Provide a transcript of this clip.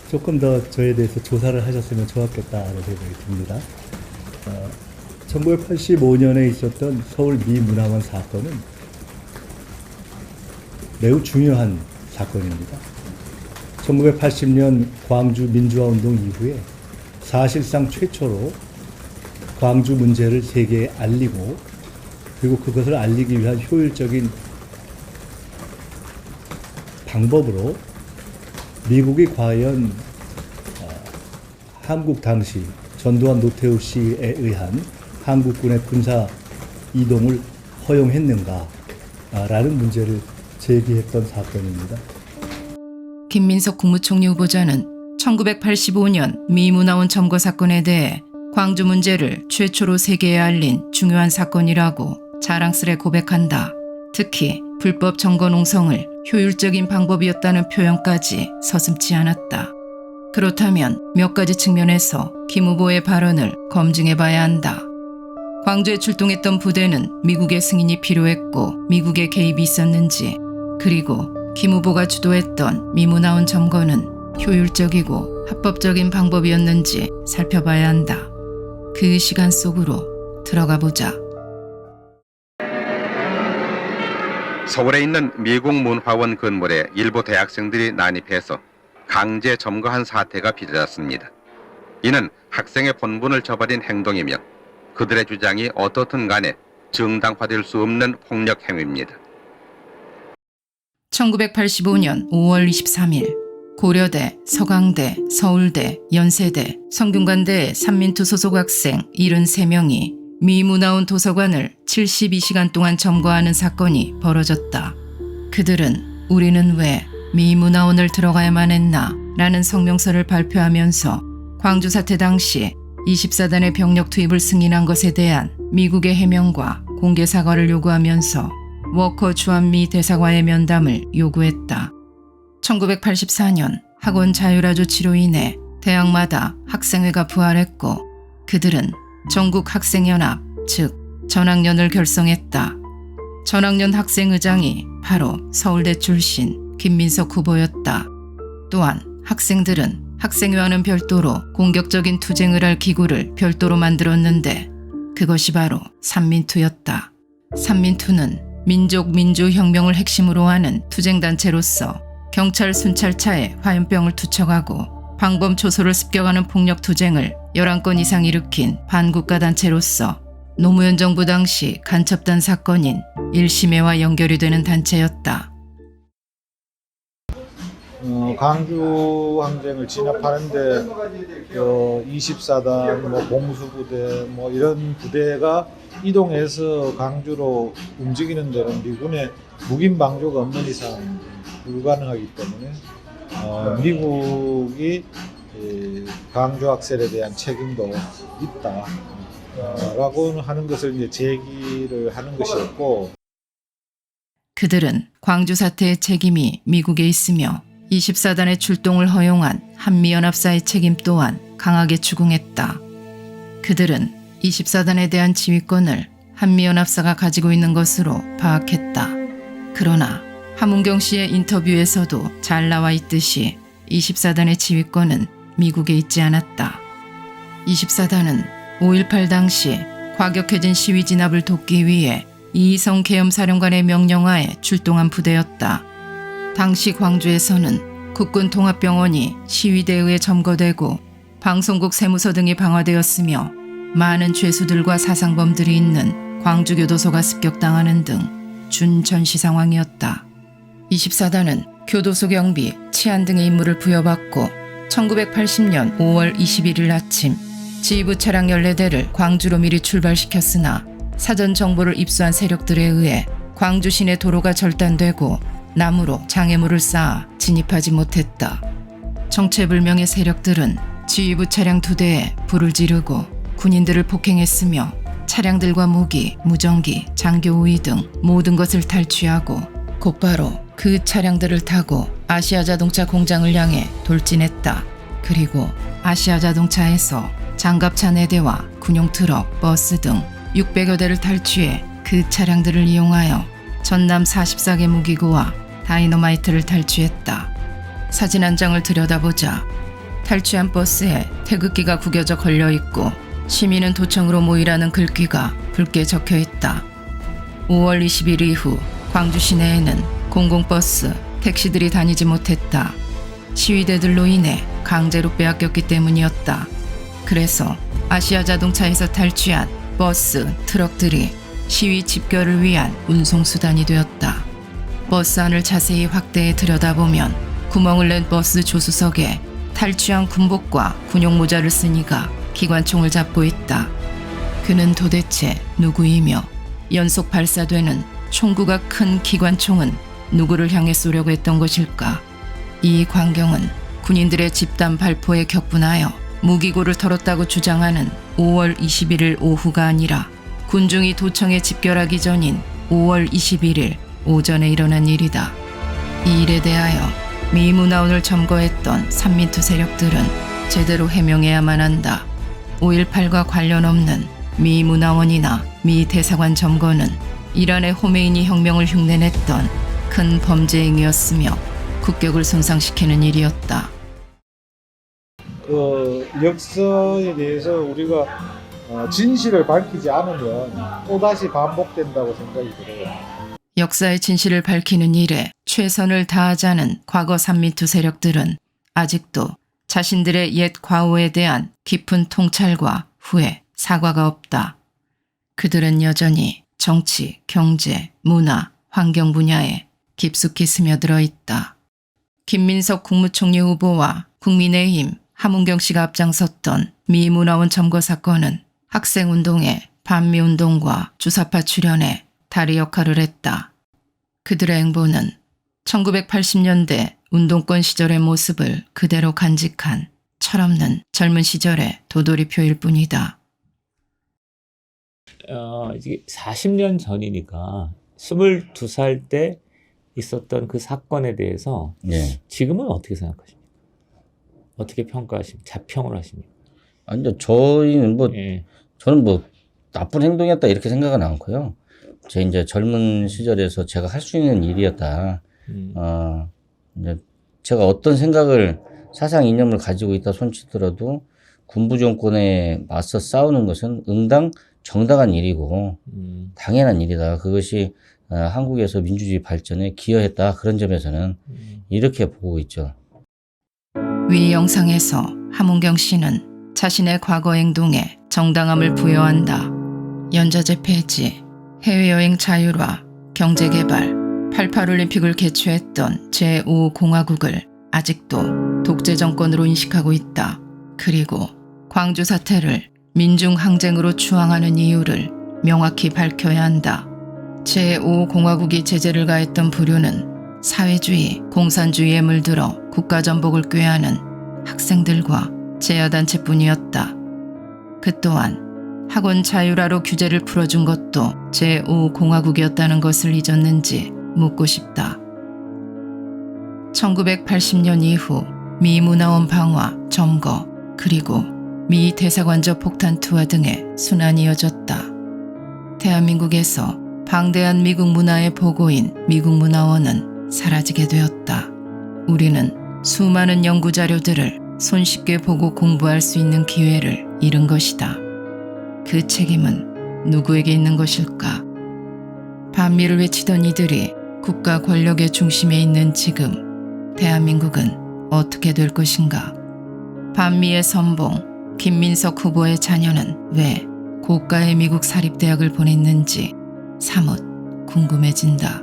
조금 더 저에 대해서 조사를 하셨으면 좋았겠다는 생각이 듭니다. 1985년에 있었던 서울 미문화원 사건은 매우 중요한 사건입니다. 1980년 광주 민주화운동 이후에 사실상 최초로 광주 문제를 세계에 알리고 그리고 그것을 알리기 위한 효율적인 방법으로 미국이 과연 한국 당시 전두환 노태우 씨에 의한 한국군의 군사 이동을 허용했는가라는 문제를 제기했던 사건입니다. 김민석 국무총리 후보자는 1985년 미문화원 점거 사건에 대해 광주 문제를 최초로 세계에 알린 중요한 사건이라고 자랑스레 고백한다. 특히 불법 점거 농성을 효율적인 방법이었다는 표현까지 서슴지 않았다. 그렇다면 몇 가지 측면에서 김 후보의 발언을 검증해봐야 한다. 광주에 출동했던 부대는 미국의 승인이 필요했고 미국의 개입이 있었는지, 그리고 김 후보가 주도했던 미문화원 점거는 효율적이고 합법적인 방법이었는지 살펴봐야 한다. 그 시간 속으로 들어가 보자. 서울에 있는 미국 문화원 건물에 일부 대학생들이 난입해서 강제 점거한 사태가 빚어졌습니다. 이는 학생의 본분을 저버린 행동이며 그들의 주장이 어떻든 간에 정당화될 수 없는 폭력 행위입니다. 1985년 5월 23일 고려대, 서강대, 서울대, 연세대, 성균관대 삼민투 소속 학생 73명이 미문화원 도서관을 72시간 동안 점거하는 사건이 벌어졌다. 그들은 우리는 왜 미문화원을 들어가야만 했나 라는 성명서를 발표하면서 광주 사태 당시 24단의 병력 투입을 승인한 것에 대한 미국의 해명과 공개 사과를 요구하면서 워커 주한미 대사과의 면담을 요구했다. 1984년 학원 자율아조 치료 인해 대학마다 학생회가 부활했고 그들은 전국학생연합, 즉 전학년을 결성했다. 전학년 학생의장이 바로 서울대 출신 김민석 후보였다. 또한 학생들은 학생회와는 별도로 공격적인 투쟁을 할 기구를 별도로 만들었는데 그것이 바로 삼민투였다. 삼민투는 민족민주혁명을 핵심으로 하는 투쟁단체로서 경찰 순찰차에 화염병을 투척하고 방범 초소를 습격하는 폭력 투쟁을 11건 이상 일으킨 반국가 단체로서 노무현 정부 당시 간첩단 사건인 1심회와 연결이 되는 단체였다. 광주 항쟁을 진압하는데 24단, 공수부대 이런 부대가 이동해서 광주로 움직이는 데는 미군의 묵인 방조가 없는 이상 불가능하기 때문에 미국이 광주 학살에 대한 책임도 있다 라고 하는 것을 이제 제기를 하는 것이었고, 그들은 광주 사태의 책임이 미국에 있으며 24단의 출동을 허용한 한미연합사의 책임 또한 강하게 추궁했다. 그들은 24단에 대한 지휘권을 한미연합사가 가지고 있는 것으로 파악했다. 그러나 함은경 씨의 인터뷰에서도 잘 나와 있듯이 24단의 지휘권은 미국에 있지 않았다. 24단은 5.18 당시 과격해진 시위 진압을 돕기 위해 이희성 계엄사령관의 명령하에 출동한 부대였다. 당시 광주에서는 국군통합병원이 시위대에 의해 점거되고 방송국 세무서 등이 방화되었으며 많은 죄수들과 사상범들이 있는 광주교도소가 습격당하는 등 준전시 상황이었다. 24단은 교도소 경비, 치안 등의 임무를 부여받고 1980년 5월 21일 아침 지휘부 차량 14대를 광주로 미리 출발시켰으나 사전 정보를 입수한 세력들에 의해 광주 시내 도로가 절단되고 나무로 장애물을 쌓아 진입하지 못했다. 정체불명의 세력들은 지휘부 차량 2대에 불을 지르고 군인들을 폭행했으며 차량들과 무기, 무전기, 장교우위 등 모든 것을 탈취하고 곧바로 그 차량들을 타고 아시아자동차 공장을 향해 돌진했다. 그리고 아시아자동차에서 장갑차 4대와 군용 트럭, 버스 등 600여 대를 탈취해 그 차량들을 이용하여 전남 44개 무기고와 다이너마이트를 탈취했다. 사진 한 장을 들여다보자 탈취한 버스에 태극기가 구겨져 걸려 있고 시민은 도청으로 모이라는 글귀가 붉게 적혀 있다. 5월 20일 이후 광주 시내에는 공공버스, 택시들이 다니지 못했다. 시위대들로 인해 강제로 빼앗겼기 때문이었다. 그래서 아시아 자동차에서 탈취한 버스, 트럭들이 시위 집결을 위한 운송수단이 되었다. 버스 안을 자세히 확대해 들여다보면 구멍을 낸 버스 조수석에 탈취한 군복과 군용 모자를 쓴 이가 기관총을 잡고 있다. 그는 도대체 누구이며 연속 발사되는 총구가 큰 기관총은 누구를 향해 쏘려고 했던 것일까? 이 광경은 군인들의 집단 발포에 격분하여 무기고를 털었다고 주장하는 5월 21일 오후가 아니라 군중이 도청에 집결하기 전인 5월 21일 오전에 일어난 일이다. 이 일에 대하여 미 문화원을 점거했던 삼민투 세력들은 제대로 해명해야만 한다. 5.18과 관련 없는 미 문화원이나 미 대사관 점거는 이란의 호메이니 혁명을 흉내냈던 큰 범죄 행위였으며 국격을 손상시키는 일이었다. 그 역사에 대해서 우리가 진실을 밝히지 않으면 또다시 반복된다고 생각이 들어요. 역사의 진실을 밝히는 일에 최선을 다하자는 과거 삼민투 세력들은 아직도 자신들의 옛 과오에 대한 깊은 통찰과 후회, 사과가 없다. 그들은 여전히 정치, 경제, 문화, 환경 분야에 깊숙이 스며들어 있다. 김민석 국무총리 후보와 국민의힘 함은경 씨가 앞장섰던 미 문화원 점거 사건은 학생운동에 반미운동과 주사파 출현에 다리 역할을 했다. 그들의 행보는 1980년대 운동권 시절의 모습을 그대로 간직한 철없는 젊은 시절의 도돌이표일 뿐이다. 이게 40년 전이니까 22살 때 있었던 그 사건에 대해서 예. 지금은 어떻게 생각하십니까? 어떻게 평가하십니까? 자평을 하십니까? 아니요, 저희는 예. 저는 나쁜 행동이었다 이렇게 생각은 않고요. 제 이제 젊은 시절에서 제가 할 수 있는 일이었다. 이제 제가 어떤 생각을, 사상 이념을 가지고 있다 손치더라도 군부 정권에 맞서 싸우는 것은 응당 정당한 일이고 당연한 일이다. 그것이 한국에서 민주주의 발전에 기여했다. 그런 점에서는 이렇게 보고 있죠. 위 영상에서 함은경 씨는 자신의 과거 행동에 정당함을 부여한다. 연좌제 폐지, 해외여행 자율화, 경제개발, 88올림픽을 개최했던 제5공화국을 아직도 독재 정권으로 인식하고 있다. 그리고 광주 사태를 민중항쟁으로 추앙하는 이유를 명확히 밝혀야 한다. 제5공화국이 제재를 가했던 부류는 사회주의, 공산주의에 물들어 국가전복을 꾀하는 학생들과 제야단체뿐이었다. 그 또한 학원 자율화로 규제를 풀어준 것도 제5공화국이었다는 것을 잊었는지 묻고 싶다. 1980년 이후 미 문화원 방화, 점거, 그리고 미 대사관저 폭탄 투하 등의 순환이 이어졌다. 대한민국에서 방대한 미국 문화의 보고인 미국 문화원은 사라지게 되었다. 우리는 수많은 연구 자료들을 손쉽게 보고 공부할 수 있는 기회를 잃은 것이다. 그 책임은 누구에게 있는 것일까? 반미를 외치던 이들이 국가 권력의 중심에 있는 지금 대한민국은 어떻게 될 것인가? 반미의 선봉, 김민석 후보의 자녀는 왜 고가의 미국 사립대학을 보냈는지 사뭇 궁금해진다.